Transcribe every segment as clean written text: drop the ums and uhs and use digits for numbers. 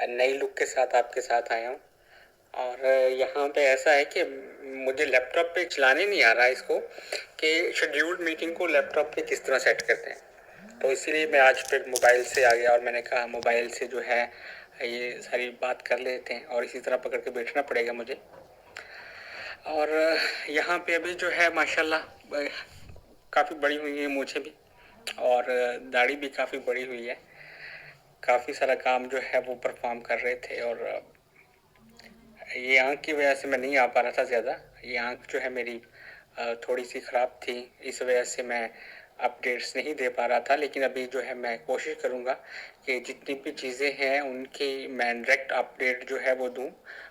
नई लुक के साथ आपके साथ आया हूँ। और यहाँ पे ऐसा है कि मुझे लैपटॉप पे चलाने नहीं आ रहा है इसको, कि शेड्यूल्ड मीटिंग को लैपटॉप पे किस तरह सेट करते हैं। तो इसीलिए मैं आज फिर मोबाइल से आ गया और मैंने कहा मोबाइल से जो है ये सारी बात कर लेते हैं, और इसी तरह पकड़ के बैठना पड़ेगा मुझे। और यहाँ पे अभी जो है माशाल्लाह काफ़ी बड़ी हुई है मूंछें भी, और दाढ़ी भी काफ़ी बड़ी हुई है। काफ़ी सारा काम जो है वो परफॉर्म कर रहे थे, और ये आँख की वजह से मैं नहीं आ पा रहा था ज़्यादा। ये आँख जो है मेरी थोड़ी सी ख़राब थी, इस वजह से मैं अपडेट्स नहीं दे पा रहा था। लेकिन अभी जो है मैं कोशिश करूँगा कि जितनी भी चीज़ें हैं उनकी मैं डायरेक्ट अपडेट जो है वो दूँ।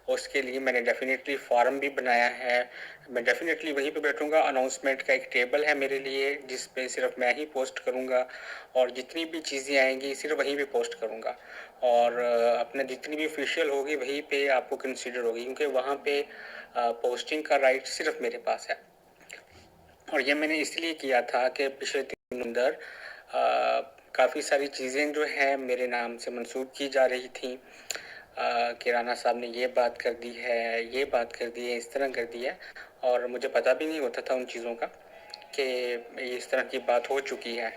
उसके लिए मैंने डेफिनेटली फॉर्म भी बनाया है। मैं डेफिनेटली वहीं पे बैठूँगा। अनाउंसमेंट का एक टेबल है मेरे लिए जिस पे सिर्फ मैं ही पोस्ट करूँगा, और जितनी भी चीज़ें आएंगी सिर्फ वहीं पे पोस्ट करूँगा। और अपने जितनी भी ऑफिशियल होगी वहीं पे आपको कंसीडर होगी, क्योंकि वहाँ पे पोस्टिंग का राइट सिर्फ मेरे पास है। और ये मैंने इसलिए किया था कि पिछले 3 दिन अंदर काफ़ी सारी चीज़ें जो हैं मेरे नाम से मंसूब की जा रही थी कि राना साहब ने ये बात कर दी है, ये बात कर दी है, इस तरह कर दी है, और मुझे पता भी नहीं होता था उन चीज़ों का कि इस तरह की बात हो चुकी है।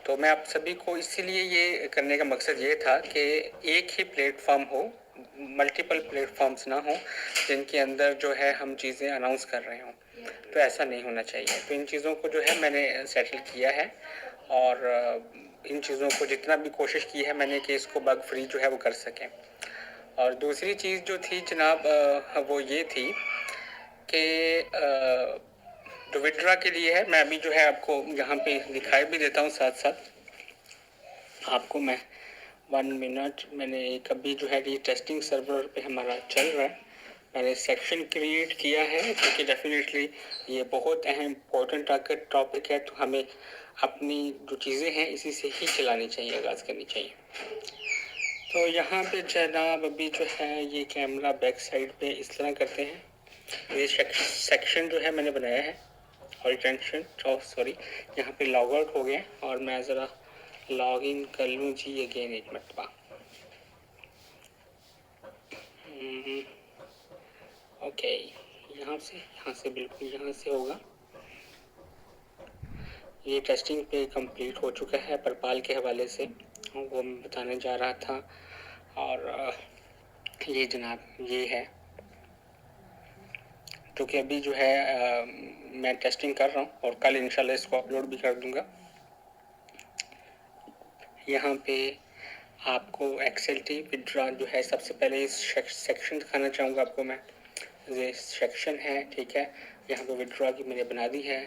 तो मैं आप सभी को इसीलिए ये करने का मकसद ये था कि एक ही प्लेटफॉर्म हो, मल्टीपल प्लेटफॉर्म्स ना हो जिनके अंदर जो है हम चीज़ें अनाउंस कर रहे हों। तो ऐसा नहीं होना चाहिए। तो इन चीज़ों को जो है मैंने सेटल किया है, और इन चीज़ों को जितना भी कोशिश की है मैंने कि इसको बग फ्री जो है वो कर सकें। और दूसरी चीज़ जो थी जनाब वो ये थी कि जो विड्रा के लिए है, मैं अभी जो है आपको यहाँ पे दिखाई भी देता हूँ साथ साथ आपको। मैं 1 मिनट, मैंने एक अभी जो है ये टेस्टिंग सर्वर पे हमारा चल रहा है। मैंने सेक्शन क्रिएट किया है क्योंकि डेफिनेटली ये बहुत अहम इम्पोर्टेंट अगर टॉपिक है तो हमें अपनी जो चीज़ें हैं इसी से ही चलानी चाहिए, आगाज़ करनी चाहिए। तो यहाँ पे जनाब अभी जो है ये कैमरा बैक साइड पे इस तरह करते हैं। ये सेक्शन जो है मैंने बनाया है, और टेंशन सॉरी, यहाँ पे लॉग आउट हो गए, और मैं ज़रा लॉग इन कर लूँ जी अगेन, एक मरतबा। ओके, यहाँ से बिल्कुल यहाँ से होगा। ये टेस्टिंग पे कंप्लीट हो चुका है परपाल के हवाले से, वो मैं बताने जा रहा था। और ये जनाब ये है जो कि अभी जो है मैं टेस्टिंग कर रहा हूँ, और कल इंशाल्लाह इसको अपलोड भी कर दूँगा। यहाँ पे आपको एक्सेल्टी विड्रा जो है, सबसे पहले इस सेक्शन दिखाना चाहूँगा आपको मैं। ये सेक्शन है, ठीक है। यहाँ पे विड्रा की मैंने बना दी है,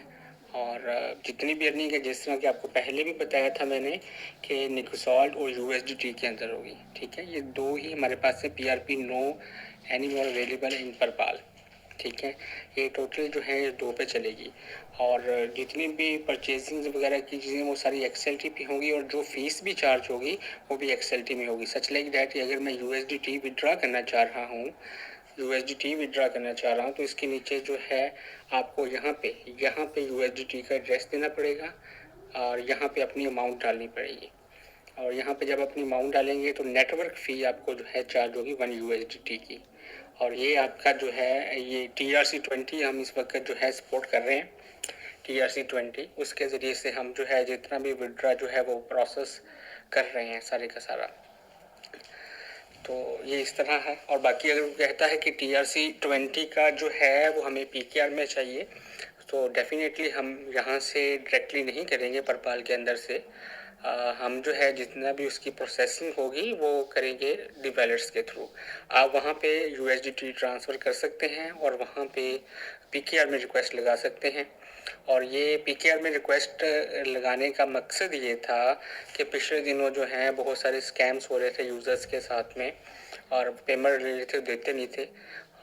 और जितनी भी अर्निंग है जिस तरह कि आपको पहले भी बताया था मैंने कि निक्सॉल्ट और यूएसडीटी के अंदर होगी, ठीक है। ये दो ही हमारे पास है, PRP no any more available in परपाल, ठीक है। ये टोटल जो है 2 पे चलेगी, और जितनी भी परचेजिंग वगैरह की चीज़ें वो सारी एक्सएलटी पे होंगी, और जो फीस भी चार्ज होगी वो भी एक्सएलटी में होगी। सच लाइक डैट अगर मैं यूएसडीटी विड्रा करना चाह रहा हूँ, तो इसके नीचे जो है आपको यहाँ पे यूएसडीटी का एड्रेस देना पड़ेगा, और यहाँ पे अपनी अमाउंट डालनी पड़ेगी। और यहाँ पे जब अपनी अमाउंट डालेंगे तो नेटवर्क फ़ी आपको जो है चार्ज होगी 1 यूएसडीटी की। और ये आपका जो है ये TRC20 हम इस वक्त जो है सपोर्ट कर रहे हैं। TRC20 उसके ज़रिए से हम जो है जितना भी विड्रा जो है वो प्रोसेस कर रहे हैं सारे का सारा। तो ये इस तरह है। और बाकी अगर वो कहता है कि TRC20 का जो है वो हमें PKR में चाहिए, तो डेफिनेटली हम यहाँ से डायरेक्टली नहीं करेंगे परपाल के अंदर से। हम जो है जितना भी उसकी प्रोसेसिंग होगी वो करेंगे डिवेलर्स के थ्रू। आप वहाँ पे USDT ट्रांसफ़र कर सकते हैं, और वहाँ पे PKR में रिक्वेस्ट लगा सकते हैं। और ये PKR में रिक्वेस्ट लगाने का मकसद ये था कि पिछले दिनों जो हैं बहुत सारे स्कैम्स हो रहे थे यूज़र्स के साथ में, और पेमेंट ले रहे थे, देते नहीं थे,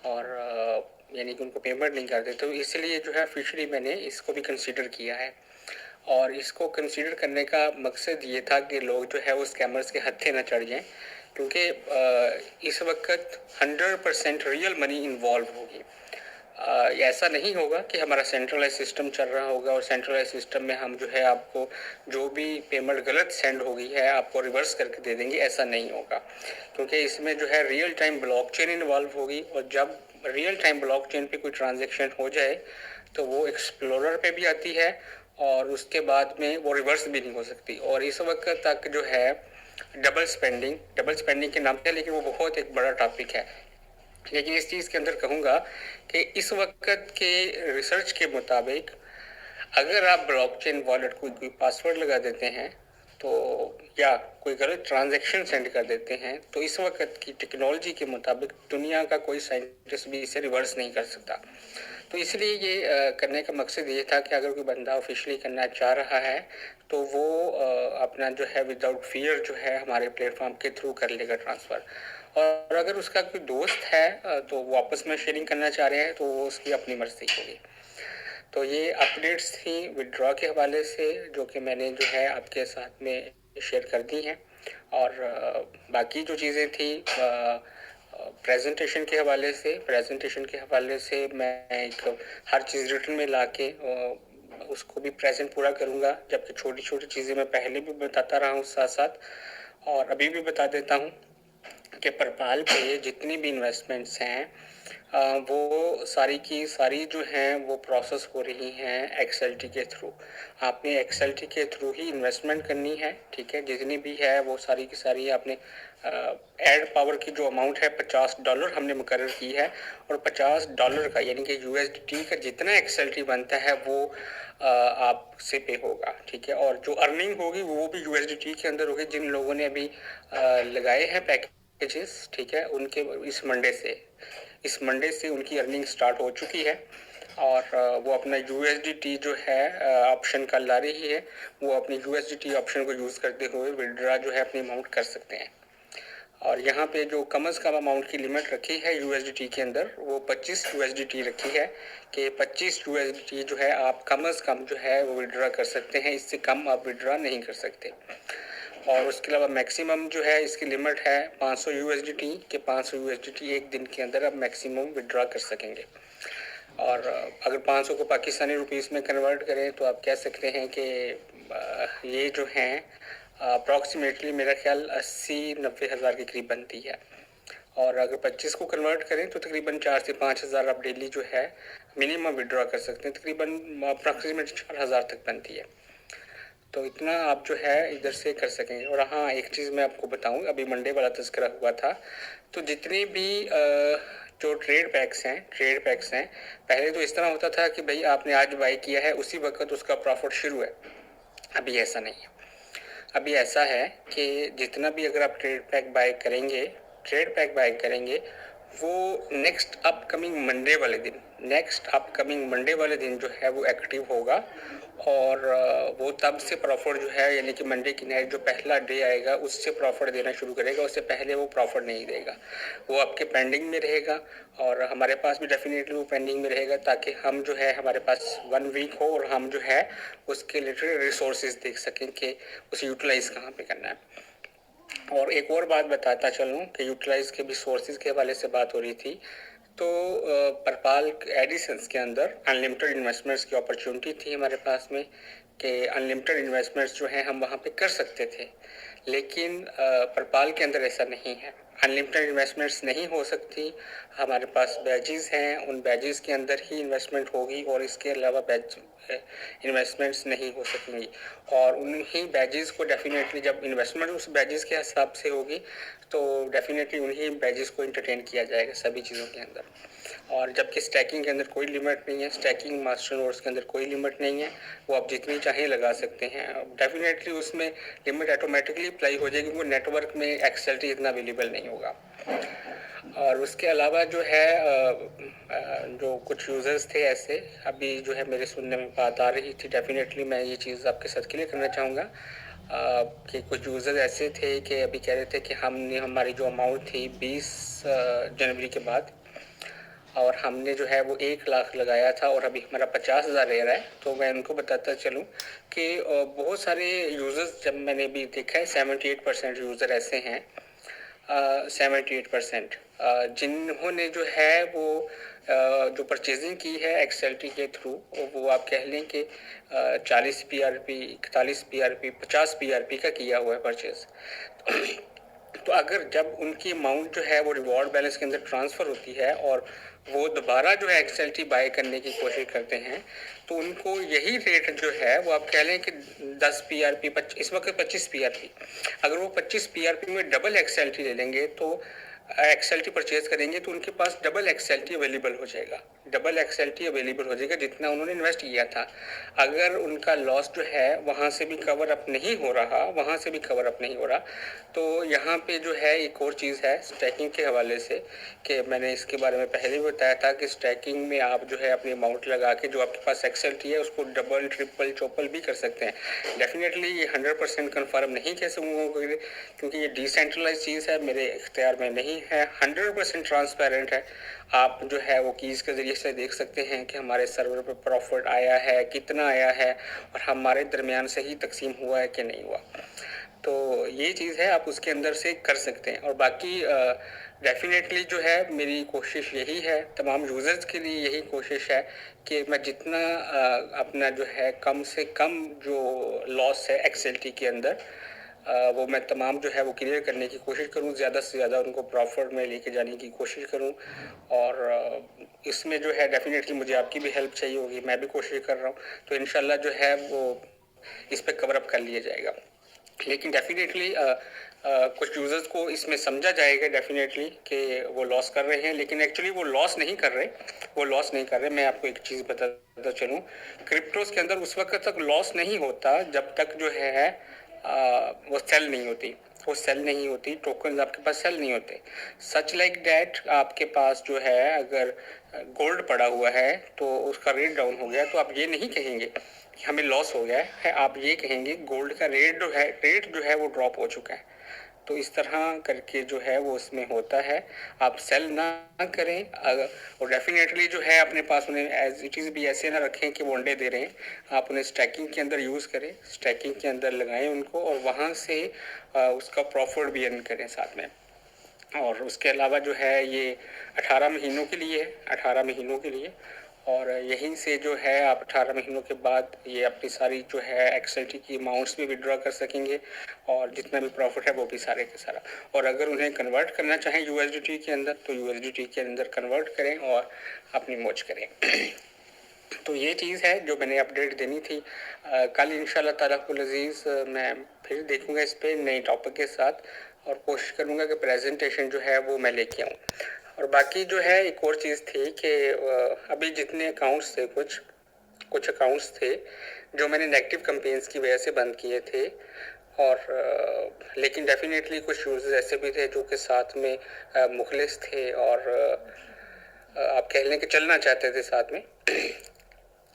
और यानी कि उनको पेमेंट नहीं करते। तो इसलिए जो है ऑफिशियली मैंने इसको भी कंसीडर किया है, और इसको कंसीडर करने का मकसद ये था कि लोग जो है वो स्कैमर्स के हत्थे न चढ़ जाएं, क्योंकि इस वक्त 100% रियल मनी इन्वॉल्व होगी। ऐसा नहीं होगा कि हमारा सेंट्रलाइज सिस्टम चल रहा होगा और सेंट्रलाइज सिस्टम में हम जो है आपको जो भी पेमेंट गलत सेंड होगी है आपको रिवर्स करके दे देंगे, ऐसा नहीं होगा। क्योंकि इसमें जो है रियल टाइम ब्लॉकचेन इन्वॉल्व होगी और जब रियल टाइम ब्लॉकचेन पे कोई ट्रांजैक्शन हो जाए तो वो एक्सप्लोरर पे भी आती है और उसके बाद में वो रिवर्स भी नहीं हो सकती। और इस वक्त तक जो है डबल स्पेंडिंग के नाम पे, लेकिन वो बहुत एक बड़ा टॉपिक है। लेकिन इस चीज़ के अंदर कहूँगा कि इस वक्त के रिसर्च के मुताबिक अगर आप ब्लॉकचेन वॉलेट को कोई पासवर्ड लगा देते हैं तो या कोई गलत ट्रांजैक्शन सेंड कर देते हैं तो इस वक्त की टेक्नोलॉजी के मुताबिक दुनिया का कोई साइंटिस्ट भी इसे रिवर्स नहीं कर सकता। तो इसलिए ये करने का मकसद ये था कि अगर कोई बंदा ऑफिशियली करना चाह रहा है तो वो अपना जो है विदाउट फियर जो है हमारे प्लेटफॉर्म के थ्रू कर लेगा ट्रांसफ़र। और अगर उसका कोई दोस्त है तो वो आपस में शेयरिंग करना चाह रहे हैं तो वो उसकी अपनी मर्जी होगी। तो ये अपडेट्स थी विड्रॉ के हवाले से जो कि मैंने जो है आपके साथ में शेयर कर दी हैं। और बाकी जो चीज़ें थी प्रेजेंटेशन के हवाले से मैं एक हर चीज़ रिटन में ला के उसको भी प्रेजेंट पूरा करूँगा, जबकि छोटी छोटी चीज़ें मैं पहले भी बताता रहा हूँ साथ साथ और अभी भी बता देता हूँ कि परपाल पे जितनी भी इन्वेस्टमेंट्स हैं वो सारी की सारी जो हैं वो प्रोसेस हो रही हैं एक्सएलटी के थ्रू। आपने एक्सएलटी के थ्रू ही इन्वेस्टमेंट करनी है, ठीक है। जितनी भी है वो सारी की सारी आपने एड पावर की जो अमाउंट है $50 हमने मुकर्रर की है और $50 का यानी कि यूएसडी का जितना एक्सएलटी बनता है वो आपसे पे होगा, ठीक है। और जो अर्निंग होगी वो भी यूएसडी के अंदर होगी। जिन लोगों ने अभी लगाए हैं पैकेजेस, ठीक है, उनके इस मंडे से उनकी अर्निंग स्टार्ट हो चुकी है और वो अपना यूएसडीटी जो है ऑप्शन कल ला रही है, वो अपनी यूएसडीटी ऑप्शन को यूज़ करते हुए विड्रॉ जो है अपनी अमाउंट कर सकते हैं। और यहाँ पे जो कम से कम अमाउंट की लिमिट रखी है यूएसडीटी के अंदर वो 25 यूएसडीटी रखी है कि 25 यूएसडीटी जो है आप कम से कम जो है वो विड्रॉ कर सकते हैं, इससे कम आप विड्रॉ नहीं कर सकते। और उसके अलावा मैक्सिमम जो है इसकी लिमिट है 500 यूएसडीटी के 500 यूएसडीटी एक दिन के अंदर आप मैक्सिमम विड्रॉ कर सकेंगे। और अगर 500 को पाकिस्तानी रुपीस में कन्वर्ट करें तो आप कह सकते हैं कि ये जो हैं अप्रॉक्सीमेटली मेरा ख्याल 80-90 हज़ार के करीब बनती है। और अगर 25 को कन्वर्ट करें तो तकरीबन 4 से 5 हज़ार आप डेली जो है मिनिमम विड्रॉ कर सकते हैं, तकरीबन अप्रॉक्सीमेट 4 हज़ार तक बनती है। तो इतना आप जो है इधर से कर सकेंगे। और हाँ, एक चीज़ मैं आपको बताऊं, अभी मंडे वाला तज़किरा हुआ था, तो जितने भी जो ट्रेड पैक्स हैं पहले तो इस तरह होता था कि भाई आपने आज बाई किया है उसी वक्त उसका प्रॉफिट शुरू है। अभी ऐसा नहीं है। अभी ऐसा है कि जितना भी अगर आप ट्रेड पैक बाय करेंगे वो नेक्स्ट अपकमिंग मंडे वाले दिन जो है वो एक्टिव होगा और वो तब से प्रॉफिट जो है यानी कि मंडे की नाइट जो पहला डे आएगा उससे प्रॉफिट देना शुरू करेगा। उससे पहले वो प्रॉफिट नहीं देगा, वो आपके पेंडिंग में रहेगा और हमारे पास भी डेफिनेटली वो पेंडिंग में रहेगा ताकि हम जो है हमारे पास 1 वीक हो और हम जो है उसके रिलेटेड रिसोर्सेज देख सकें कि उसे यूटिलाइज़ कहाँ पे करना है। और एक और बात बताता चलूँ कि यूटिलाइज़ के भी सोर्सेज के हवाले से बात हो रही थी, तो परपाल एडिशंस के अंदर अनलिमिटेड इन्वेस्टमेंट्स की अपॉर्चुनिटी थी हमारे पास में कि अनलिमिटेड इन्वेस्टमेंट्स जो हैं हम वहाँ पे कर सकते थे। लेकिन परपाल के अंदर ऐसा नहीं है, अनलिमिटेड इन्वेस्टमेंट्स नहीं हो सकती। हमारे पास बैजेस हैं, उन बैजेस के अंदर ही इन्वेस्टमेंट होगी और इसके अलावा बैज इन्वेस्टमेंट्स नहीं हो सकेंगी। और उन्हीं बैजेस को डेफिनेटली जब इन्वेस्टमेंट उस बैजेस के हिसाब से होगी तो डेफिनेटली उन्हीं बैजेस को इंटरटेन किया जाएगा सभी चीज़ों के अंदर। और जबकि स्टैकिंग के अंदर कोई लिमिट नहीं है, स्टैकिंग मास्टर नोड्स के अंदर कोई लिमिट नहीं है, वो आप जितनी चाहें लगा सकते हैं। डेफिनेटली उसमें लिमिट ऑटोमेटिकली अप्लाई हो जाएगी क्योंकि नेटवर्क में एक्सएलटी इतना अवेलेबल नहीं होगा। और उसके अलावा जो है जो कुछ यूज़र्स थे ऐसे अभी जो है मेरे सुनने में बात आ रही थी, डेफिनेटली मैं ये चीज़ आपके साथ क्लियर करना चाहूँगा कि कुछ यूज़र ऐसे थे कि अभी कह रहे थे कि हमारी जो अमाउंट थी 20 जनवरी के बाद और हमने जो है वो 1 लाख लगाया था और अभी हमारा 50,000 रह रहा है। तो मैं उनको बताता चलूँ कि बहुत सारे यूज़र्स जब मैंने भी देखा है 78% यूज़र ऐसे हैं 78%। जिन्होंने जो है वो जो परचेजिंग की है एक्सएलटी के थ्रू, वो आप कह लें कि 40 पीआरपी, 41 पीआरपी, 50 पीआरपी का किया हुआ है परचेज। तो अगर जब उनकी अमाउंट जो है वो रिवॉर्ड बैलेंस के अंदर ट्रांसफ़र होती है और वो दोबारा जो है एक्सएलटी बाय करने की कोशिश करते हैं, तो उनको यही रेट जो है वो आप कह लें कि 10 पीआरपी, इस वक्त 25 पीआरपी, अगर वो 25 पीआरपी में डबल एक्सएलटी ले लेंगे तो एक्सएलटी परचेज करेंगे तो उनके पास डबल एक्सएलटी अवेलेबल हो जाएगा, डबल एक्सएलटी अवेलेबल हो जाएगा जितना उन्होंने इन्वेस्ट किया था। अगर उनका लॉस जो है वहाँ से भी कवर अप नहीं हो रहा, वहाँ से भी कवर अप नहीं हो रहा, तो यहाँ पे जो है एक और चीज़ है स्टैकिंग के हवाले से, कि मैंने इसके बारे में पहले भी बताया था कि स्टैकिंग में आप जो है अपनी अमाउंट लगा के जो आपके पास एक्सएलटी है उसको डबल, ट्रिपल, चौपल भी कर सकते हैं। डेफिनेटली ये 100% कन्फर्म नहीं कह सकूँगा क्योंकि ये डिसेंट्रलाइज चीज़ है, मेरे इख्तियार में नहीं है। 100% ट्रांसपेरेंट है। आप जो है वो कीज़ के ज़रिए से देख सकते हैं कि हमारे सर्वर पे प्रॉफिट आया है, कितना आया है और हमारे दरमियान से ही तकसीम हुआ है कि नहीं हुआ। तो ये चीज़ है, आप उसके अंदर से कर सकते हैं। और बाकी डेफिनेटली जो है मेरी कोशिश यही है, तमाम यूज़र्स के लिए यही कोशिश है कि मैं जितना अपना जो है कम से कम जो लॉस है एक्सएलटी के अंदर वो मैं तमाम जो है वो क्लियर करने की कोशिश करूँ, ज़्यादा से ज़्यादा उनको प्रॉफिट में लेके जाने की कोशिश करूँ। और इसमें जो है डेफिनेटली मुझे आपकी भी हेल्प चाहिए होगी, मैं भी कोशिश कर रहा हूँ, तो इंशाल्लाह जो है वो इस पे कवर अप कर लिया जाएगा। लेकिन डेफिनेटली कुछ यूज़र्स को इसमें समझा जाएगा डेफिनेटली कि वो लॉस कर रहे हैं, लेकिन एक्चुअली वो लॉस नहीं कर रहे, वो लॉस नहीं कर रहे। मैं आपको एक चीज़ बताता चलूँ, क्रिप्टोस के अंदर उस वक्त तक लॉस नहीं होता जब तक जो है वो सेल नहीं होती, वो सेल नहीं होती, टोकन आपके पास सेल नहीं होते। सच लाइक डैट आपके पास जो है अगर गोल्ड पड़ा हुआ है तो उसका रेट डाउन हो गया तो आप ये नहीं कहेंगे कि हमें लॉस हो गया है, आप ये कहेंगे गोल्ड का रेट जो है वो ड्रॉप हो चुका है। तो इस तरह करके जो है वो उसमें होता है। आप सेल ना करें और डेफिनेटली जो है अपने पास उन्हें एज इट इज़ भी ऐसे ना रखें कि वो अंडे दे रहे हैं। आप उन्हें स्टैकिंग के अंदर यूज़ करें, स्टैकिंग के अंदर लगाएं उनको और वहाँ से उसका प्रॉफिट भी अर्न करें साथ में। और उसके अलावा जो है ये 18 महीनों के लिए, 18 महीनों के लिए, और यहीं से जो है आप 18 महीनों के बाद ये अपनी सारी जो है एक्सएलटी की अमाउंट्स भी विड्रॉ कर सकेंगे और जितना भी प्रॉफिट है वो भी सारे के सारा। और अगर उन्हें कन्वर्ट करना चाहें यूएसडीटी के अंदर तो यूएसडीटी के अंदर कन्वर्ट करें और अपनी मौज करें। तो ये चीज़ है जो मैंने अपडेट देनी थी। कल इंशाल्लाह ताला कुल अज़ीज़ मैं फिर देखूँगा इस पर नए टॉपिक के साथ और कोशिश करूँगा कि प्रेजेंटेशन जो है वो मैं लेके आऊँ। और बाकी जो है एक और चीज़ थी कि अभी जितने अकाउंट्स थे, कुछ अकाउंट्स थे जो मैंने नेगेटिव कैंपेन्स की वजह से बंद किए थे, और लेकिन डेफिनेटली कुछ यूज़र्स ऐसे भी थे जो कि साथ में मुखलिस थे और आप कह लें कि चलना चाहते थे साथ में।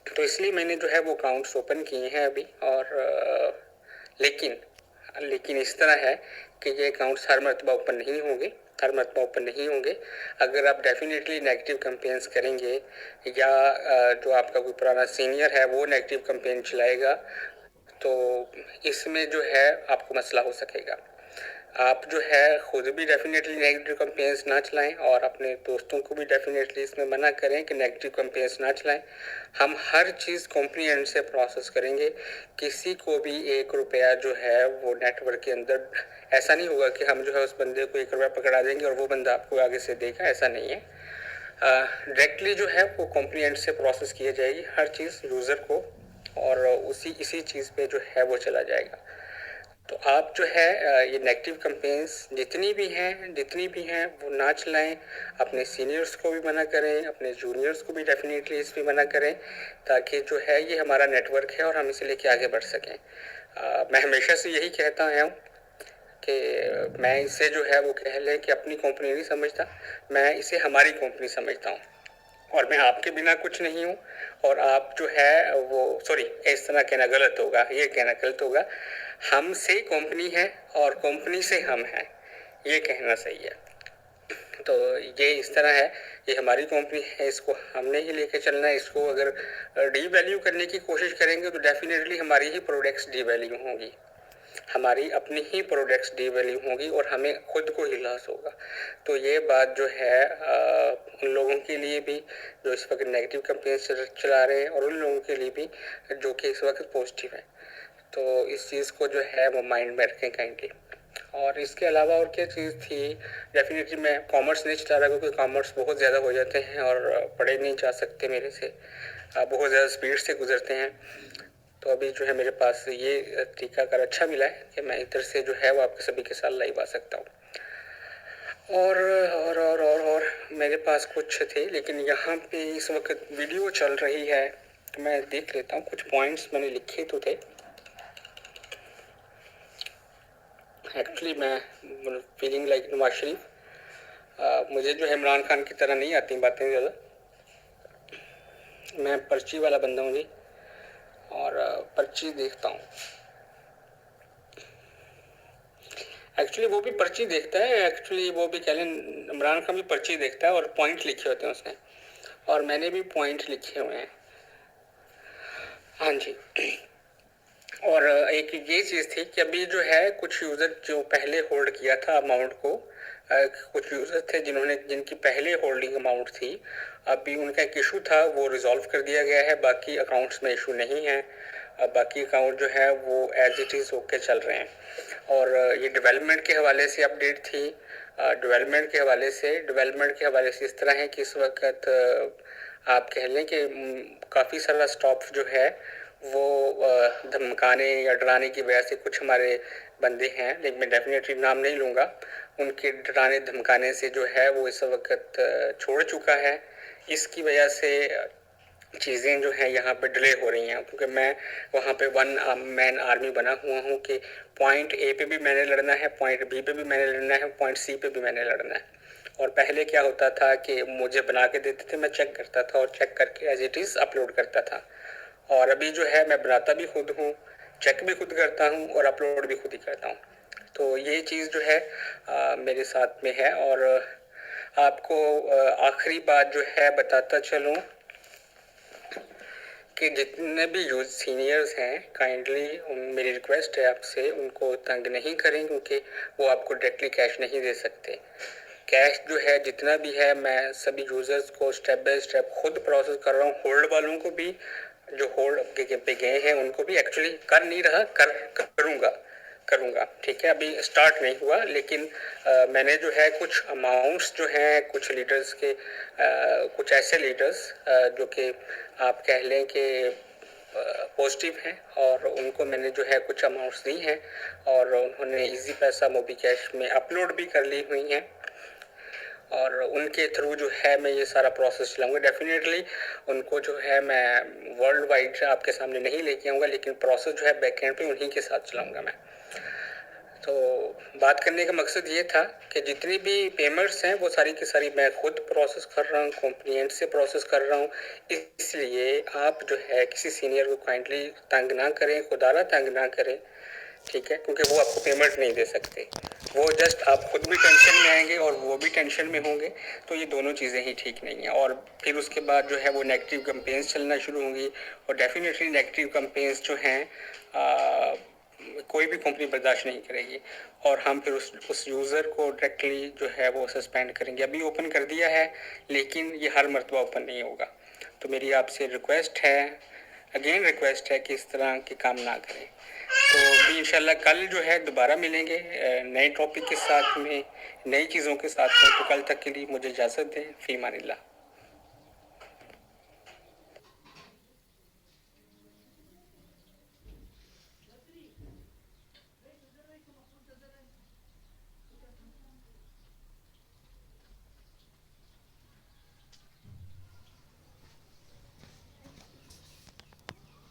तो इसलिए मैंने जो है वो अकाउंट्स ओपन किए हैं अभी। और लेकिन इस तरह है कि ये अकाउंट्स हर मरतबा ओपन नहीं होंगे, हर मरतबा ओपन नहीं होंगे। अगर आप डेफिनेटली नेगेटिव कैंपेन्स करेंगे या जो आपका कोई पुराना सीनियर है वो नेगेटिव कैंपेन चलाएगा तो इसमें जो है आपको मसला हो सकेगा। आप जो है ख़ुद भी डेफिनेटली नेगेटिव कैंपेन्स ना चलाएं और अपने दोस्तों को भी डेफिनेटली इसमें मना करें कि नेगेटिव कैंपेन्स ना चलाएं। हम हर चीज़ कंपनी एंड से प्रोसेस करेंगे। किसी को भी 1 रुपया जो है वो नेटवर्क के अंदर ऐसा नहीं होगा कि हम जो है उस बंदे को 1 रुपया पकड़ा देंगे और वो बंदा आपको आगे से देगा, ऐसा नहीं है। डायरेक्टली जो है वो कंपनी एंड से प्रोसेस की जाएगी हर चीज़ यूज़र को, और इसी चीज़ पे जो है वो चला जाएगा। तो आप जो है ये नेगेटिव कैंपेन्स जितनी भी हैं वो ना चलाएं। अपने सीनियर्स को भी मना करें, अपने जूनियर्स को भी डेफिनेटली इस पर मना करें, ताकि जो है ये हमारा नेटवर्क है और हम इसे लेके आगे बढ़ सकें। मैं हमेशा से यही कहता आया हूँ कि मैं इसे जो है वो कह लें कि अपनी कंपनी नहीं समझता, मैं इसे हमारी कंपनी समझता हूँ। और मैं आपके बिना कुछ नहीं हूँ। और आप जो है वो सॉरी, इस तरह कहना गलत होगा, ये कहना गलत होगा। हमसे कंपनी है और कंपनी से हम हैं, ये कहना सही है। तो ये इस तरह है, ये हमारी कंपनी है, इसको हमने ही लेके चलना है। इसको अगर डी वैल्यू करने की कोशिश करेंगे तो डेफिनेटली हमारी ही प्रोडक्ट्स डी वैल्यू होंगी। हमारी अपनी ही प्रोडक्ट्स डीवैल्यू होंगी और हमें खुद को ही लॉस होगा। तो ये बात जो है उन लोगों के लिए भी जो इस वक्त नेगेटिव कैंपेन्स चला रहे हैं और उन लोगों के लिए भी जो कि इस वक्त पॉजिटिव है। तो इस चीज़ को जो है वो माइंड में रखें काइंडली। और इसके अलावा और क्या चीज़ थी, डेफिनेटली मैं कॉमर्स नहीं चला रहा क्योंकि कॉमर्स बहुत ज़्यादा हो जाते हैं और पढ़े नहीं जा सकते मेरे से, बहुत ज़्यादा स्पीड से गुजरते हैं। तो अभी जो है मेरे पास ये तरीकाकार अच्छा मिला है कि मैं इधर से जो है वो आपके सभी के साथ लाइव आ सकता हूँ। और मेरे पास कुछ थे, लेकिन यहाँ पे इस वक्त वीडियो चल रही है तो मैं देख लेता हूँ। कुछ पॉइंट्स मैंने लिखे तो थे। एक्चुअली मैं फीलिंग लाइक नवाज शरीफ, मुझे जो है इमरान खान की तरह नहीं आती बातें ज़्यादा, मैं पर्ची वाला बंदा हूँ जी, और पर्ची देखता हूँ। एक्चुअली वो भी पर्ची देखता है, एक्चुअली वो भी कह लें इमरान खान भी पर्ची देखता है और पॉइंट लिखे होते हैं उसने, और मैंने भी पॉइंट लिखे हुए हैं। हाँ जी। और एक ये चीज़ थी कि अभी जो है कुछ यूज़र जो पहले होल्ड किया था अमाउंट को, कुछ यूज़र थे जिनकी पहले होल्डिंग अमाउंट थी, अभी उनका एक इशू था वो रिजॉल्व कर दिया गया है। बाकी अकाउंट्स में इशू नहीं है, बाकी अकाउंट जो है वो एज इट इज़ होके चल रहे हैं। और ये डेवलपमेंट के हवाले से अपडेट थी। डेवलपमेंट के हवाले से इस तरह है कि इस वक्त आप कह लें कि काफ़ी सारा स्टॉप जो है वो धमकाने या डराने की वजह से कुछ हमारे बंदे हैं, लेकिन मैं डेफिनेटली नाम नहीं लूँगा, उनके डराने धमकाने से जो है वो इस वक्त छोड़ चुका है। इसकी वजह से चीज़ें जो हैं यहाँ पे डिले हो रही हैं, क्योंकि मैं वहाँ पे वन मैन आर्मी बना हुआ हूँ कि पॉइंट ए पे भी मैंने लड़ना है, पॉइंट बी पे भी मैंने लड़ना है, पॉइंट सी पे भी मैंने लड़ना है। और पहले क्या होता था कि मुझे बना के देते थे, मैं चेक करता था और चेक करके एज इट इज़ अपलोड करता था। और अभी जो है मैं बनाता भी खुद हूँ, चेक भी खुद करता हूँ और अपलोड भी खुद ही करता हूँ। तो ये चीज़ जो है मेरे साथ में है। और आपको आखिरी बात जो है बताता चलूँ कि जितने भी यूथ सीनियर्स हैं, काइंडली मेरी रिक्वेस्ट है आपसे, उनको तंग नहीं करें, क्योंकि वो आपको डायरेक्टली कैश नहीं दे सकते। कैश जो है जितना भी है मैं सभी यूज़र्स को स्टेप बाय स्टेप खुद प्रोसेस कर रहा हूँ। होल्ड वालों को भी, जो होल्ड पे गए हैं उनको भी एक्चुअली कर नहीं रहा, करूँगा। ठीक है, अभी स्टार्ट नहीं हुआ, लेकिन मैंने जो है कुछ अमाउंट्स जो हैं कुछ लीडर्स के, कुछ ऐसे लीडर्स जो कि आप कह लें कि पॉजिटिव हैं, और उनको मैंने जो है कुछ अमाउंट्स दी हैं और उन्होंने इजी पैसा मोबी कैश में अपलोड भी कर ली हुई हैं, और उनके थ्रू जो है मैं ये सारा प्रोसेस चलाऊंगा। डेफिनेटली उनको जो है मैं वर्ल्ड वाइड आपके सामने नहीं लेके आऊँगा, लेकिन प्रोसेस जो है बैक एंड पे उन्हीं के साथ चलाऊंगा मैं। तो बात करने का मकसद ये था कि जितनी भी पेमेंट्स हैं वो सारी की सारी मैं खुद प्रोसेस कर रहा हूँ, कॉम्प्लिएंट से प्रोसेस कर रहा हूँ। इसलिए आप जो है किसी सीनियर को काइंडली तंग ना करें, खुदारा तंग ना करें, ठीक है, क्योंकि वो आपको पेमेंट नहीं दे सकते। वो जस्ट आप खुद भी टेंशन में आएंगे और वो भी टेंशन में होंगे, तो ये दोनों चीज़ें ही ठीक नहीं हैं। और फिर उसके बाद जो है वो नेगेटिव कैंपेन्स चलना शुरू होंगी, और डेफिनेटली नेगेटिव कैंपेन्स जो हैं कोई भी कंपनी बर्दाश्त नहीं करेगी, और हम फिर उस यूज़र को डायरेक्टली जो है वो सस्पेंड करेंगे। अभी ओपन कर दिया है, लेकिन ये हर मर्तबा ओपन नहीं होगा। तो मेरी आपसे रिक्वेस्ट है, अगेन रिक्वेस्ट है कि इस तरह के काम ना करें। तो भी इंशाल्लाह कल जो है दोबारा मिलेंगे नए टॉपिक के साथ में, नई चीज़ों के साथ में। तो कल तक के लिए मुझे इजाज़त दें। फ़ी अमानिल्लाह।